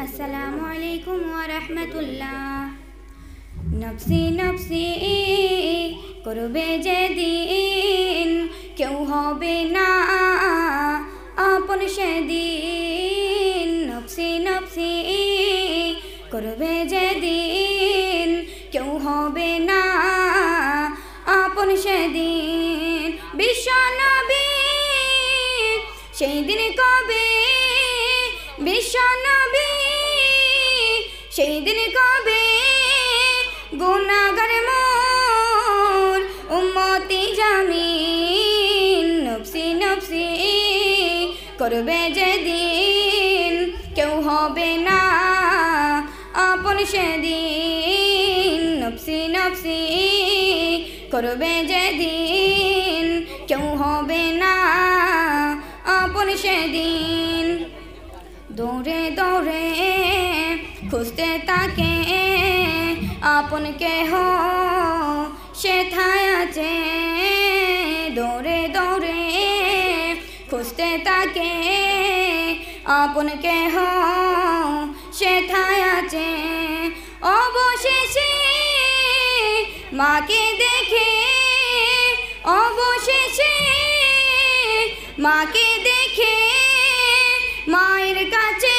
আসসালামু আলাইকুম ওয়া রাহমাতুল্লাহ। নফসি নফসি করবে যেদিন, কেউ হবে না আপন সেদিন। নফসি নফসি করবে যেদিন, কেউ হবে না আপন সেদিন। বিশ্ব নবী সেই দিন কবে, বিশ্ব নবী সেই দিন কবে, গুনাহগার মোর উম্মতি জামিন। নফসি নফসি করবে যেদিন, কেউ হবে না আপন সেদিন। নফসি নফসি করবে যেদিন, কেউ হবে না আপন সেদিন। দৌড়ে দৌড়ে খুঁজতে তাকে আপন কেহ সেথায় আছে। দৌড়ে দৌড়ে খুঁজতে তাকে আপন কেহ সেথায় আছে। অবশেষে মাকে দেখে, অবশেষে মাকে দেখে মায়ের কাছে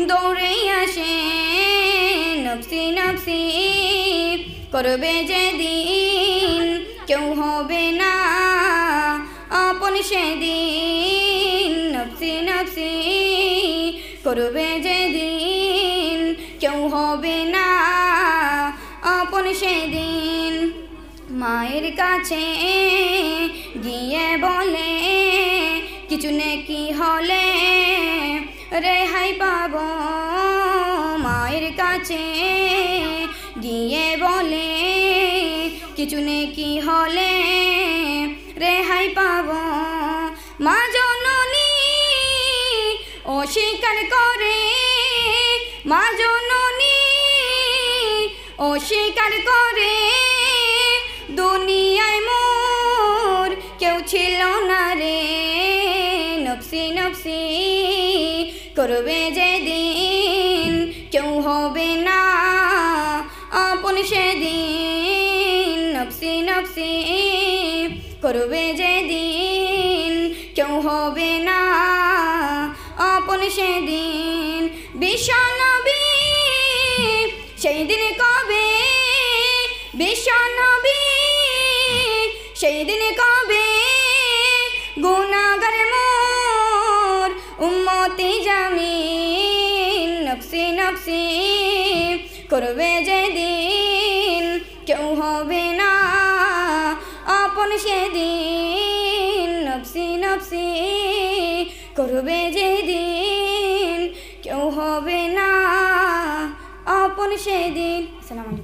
দৌড়ে আসে। নফসি নফসি করবে যেদিন, কেউ হবে না আপন সেদিন। নফসি নফসি করবে যেদিন, কেউ হবে না আপন সেদিন। মায়ের কাছে গিয়ে বলে, কিছু নেকি হলে রেহাই পাবো। মায়ের কাছে গিয়ে বলে, কিছু নেকি হলে রেহাই পাবো। মা জননী অস্বীকার করে, মা জননী অস্বীকার করে, দুনিয়ায় মোর কেউ ছিল না রে। নফসি নফসি করবে যেদিন, কেউ হবে না আপন সেদিন। নফসি নফসি করবে যেদিন, কেউ হবে না আপন সেদিন। বিশ্ব নবী সেই দিন কবে, বিশ্ব নবী সেই দিন কবে, গুনাহগার মোর উম্মতি জামিন। নফসি নফসি করবে যেদিন, কেউ হবে না আপন সেদিন। নফসি নফসি করবে যেদিন, কেউ হবে না আপন সেদিন। আসসালামু আলাইকুম।